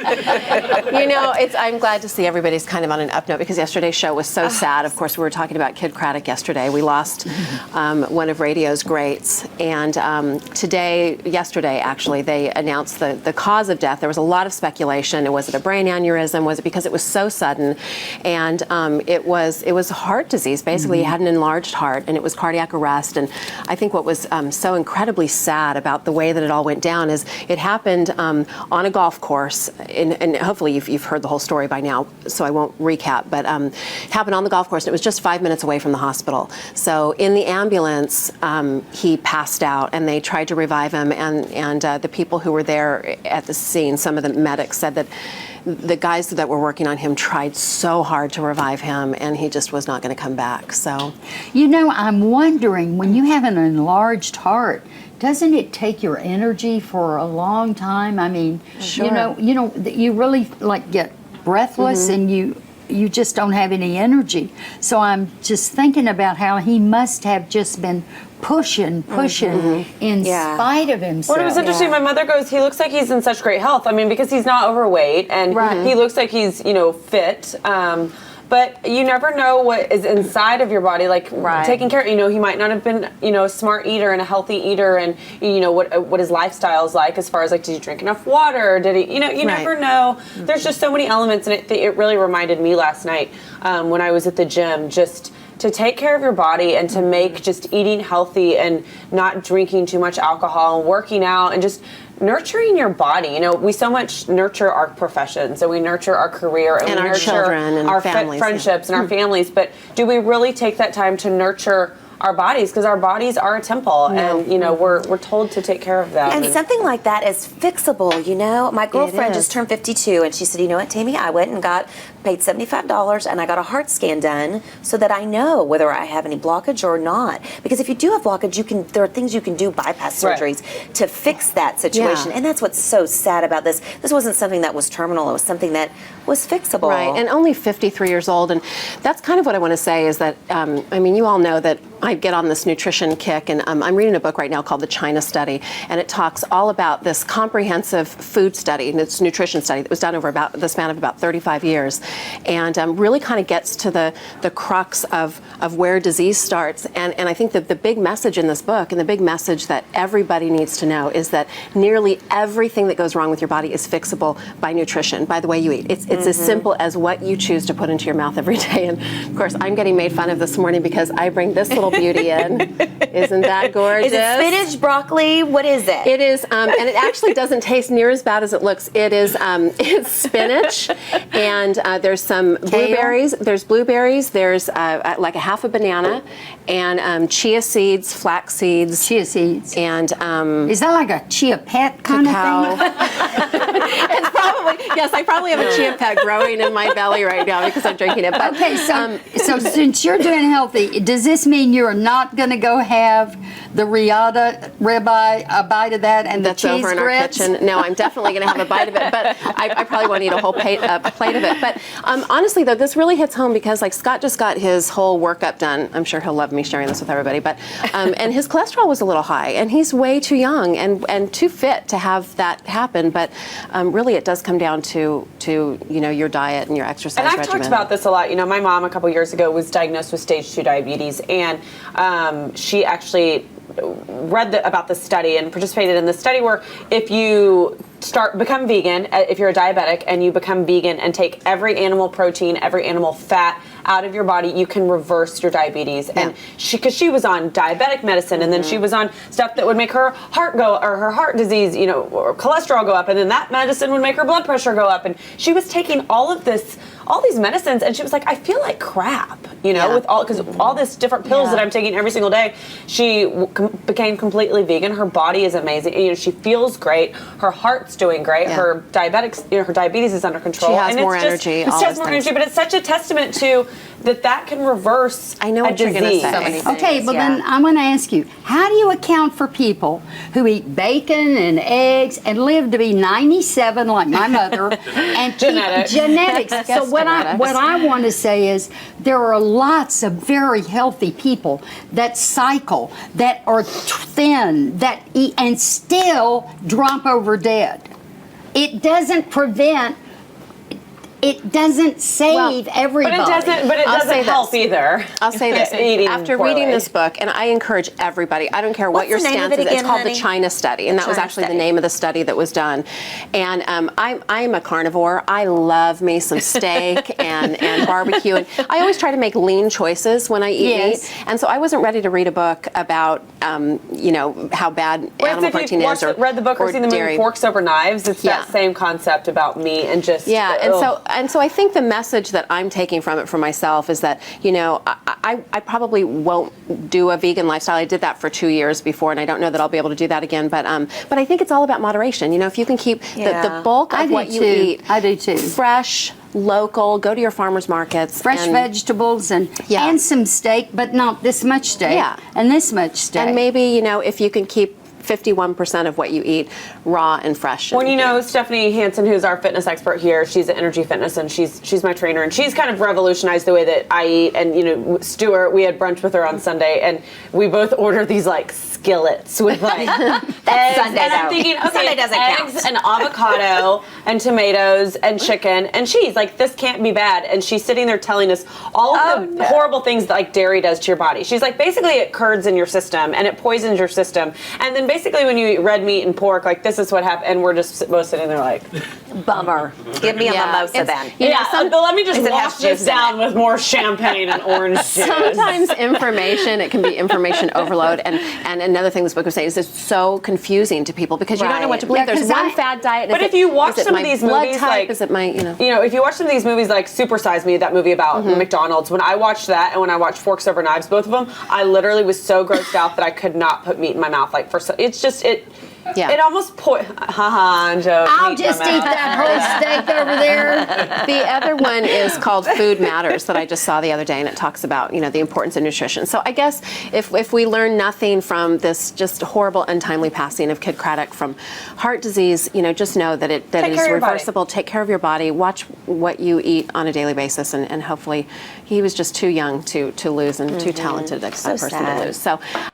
I'm glad to see everybody's kind of on an up note, because yesterday's show was so sad. Of course, we were talking about Kid Kraddick yesterday. We lost one of radio's greats. And yesterday, actually, they announced the cause of death. There was a lot of speculation. Was it a brain aneurysm? Was it because it was so sudden? And it was heart disease. Basically, he had an enlarged heart, and it was cardiac arrest. And I think what was so incredibly sad about the way that it all went down is it happened on a golf course. And hopefully you've heard the whole story by now, so I won't recap. But it happened on the golf course, and it was just 5 minutes away from the hospital. So in the ambulance, he passed out, and they tried to revive him. And the people who were there at the scene, some of the medics said that the guys that were working on him tried so hard to revive him, and he just was not going to come back. So, I'm wondering, when you have an enlarged heart, doesn't it take your energy for a long time? I mean, sure. You really get breathless, and you just don't have any energy. So I'm just thinking about how he must have just been pushing in spite of himself. Well, it was interesting. My mother goes, he looks like he's in such great health. I mean, because he's not overweight, and he looks like he's, fit. But you never know what is inside of your body, taking care. He might not have been, a smart eater and a healthy eater, and what his lifestyle is like as far as did he drink enough water? Did he? You never know. There's just so many elements, and it really reminded me last night when I was at the gym, just to take care of your body and to make just eating healthy and not drinking too much alcohol and working out and just nurturing your body. We so much nurture our professions, and we nurture our career, and we our nurture children and our families, friendships and our families. But do we really take that time to nurture our bodies? Because our bodies are a temple, and we're told to take care of them. And something like that is fixable. My girlfriend just turned 52, and she said, "You know what, Tammy? I went and paid $75, and I got a heart scan done so that I know whether I have any blockage or not. Because if you do have blockage, there are things you can do, bypass surgeries, to fix that situation. And that's what's so sad about this. This wasn't something that was terminal. It was something that was fixable. Right, and only 53 years old. And that's kind of what I want to say is that, you all know that I get on this nutrition kick, and I'm reading a book right now called The China Study, and it talks all about this comprehensive food study, and it's nutrition study that was done over about the span of about 35 years, and really kind of gets to the crux of where disease starts. And I think that the big message in this book, and the big message that everybody needs to know, is that nearly everything that goes wrong with your body is fixable by nutrition, by the way you eat. It's as simple as what you choose to put into your mouth every day. And of course, I'm getting made fun of this morning because I bring this little beauty in. Isn't that gorgeous? Is it spinach, broccoli? What is it? It is, and it actually doesn't taste near as bad as it looks. It is, it's spinach, and there's some blueberries. There's blueberries. There's like a half a banana, and chia seeds, flax seeds. Chia seeds. And is that like a chia pet kind of thing? It's probably, yes, I probably have a chia pet growing in my belly right now because I'm drinking it. But okay, so since you're doing healthy, does this mean you're not going to go have the ribeye, a bite of that, and that's the cheese over in grits? our kitchen? No, I'm definitely going to have a bite of it, but I probably won't eat a whole plate of it. But honestly, though, this really hits home because Scott just got his whole workup done. I'm sure he'll love me sharing this with everybody. But and his cholesterol was a little high, and he's way too young and too fit to have that happen. But really, it does come down to your diet and your exercise regimen. And I've talked about this a lot. My mom a couple years ago was diagnosed with stage 2 diabetes, and she actually read about the study and participated in the study where if you become vegan, if you're a diabetic and you become vegan and take every animal protein, every animal fat out of your body, you can reverse your diabetes. Yeah. And because she was on diabetic medicine, and then she was on stuff that would make her heart go, or her heart disease, or cholesterol go up, and then that medicine would make her blood pressure go up. And she was taking all these medicines, and she was like, I feel like crap, with all this different pills that I'm taking every single day. She became completely vegan. Her body is amazing. She feels great. Her heart's doing great. Yeah. Her diabetes is under control. She has more energy. She has more energy, but it's such a testament to that can reverse I know what you're going to say. Okay, but then I'm going to ask you, how do you account for people who eat bacon and eggs and live to be 97 like my mother and genetics? So what I want to say is there are lots of very healthy people that cycle, that are thin, that eat and still drop over dead. it doesn't prevent. It doesn't save everybody. But it doesn't help either. I'll say this. After reading this book, and I encourage everybody, I don't care what your stance is, it's called the China Study, and that was actually the name of the study that was done. And I'm a carnivore. I love me some steak and barbecue, and I always try to make lean choices when I eat meat. And so I wasn't ready to read a book about, how bad animal protein is, or read the book or seen the movie Forks Over Knives. It's that same concept about meat and just And so I think the message that I'm taking from it for myself is that, I probably won't do a vegan lifestyle. I did that for 2 years before, and I don't know that I'll be able to do that again. But I think it's all about moderation. If you can keep the bulk of what you eat, I do too, fresh, local, go to your farmers markets. Fresh vegetables and some steak, but not this much steak and this much steak. And maybe, if you can keep 51% of what you eat raw and fresh. Well, Stephanie Hansen, who's our fitness expert here, she's at Energy Fitness, and she's my trainer, and she's kind of revolutionized the way that I eat. And Stuart, we had brunch with her on Sunday, and we both ordered these skillets with eggs. Sunday, and I'm thinking, okay, Sunday doesn't eggs count. and avocado and tomatoes and chicken and cheese. This can't be bad. And she's sitting there telling us all of the horrible things that dairy does to your body. She's basically it curds in your system and it poisons your system. And then basically when you eat red meat and pork, this is what happened. And we're just both sitting there bummer. Give me a mimosa then. Let me just wash this down with more champagne and orange juice. Sometimes it can be information overload. And another thing this book was saying is it's so confusing to people because you don't know what to believe. There's one fad diet. But if you watch some of these movies, is it my, if you watch some of these movies like Super Size Me, that movie about McDonald's, when I watched that and when I watched Forks Over Knives, both of them, I literally was so grossed out that I could not put meat in my mouth. It almost joke. I'll just eat that whole steak over there. The other one is called Food Matters that I just saw the other day, and it talks about the importance of nutrition. So I guess if we learn nothing from this just horrible, untimely passing of Kid Kraddick from heart disease, just know that it is reversible. Take care of your body. Watch what you eat on a daily basis, and hopefully he was just too young to lose and too talented a person to lose. So.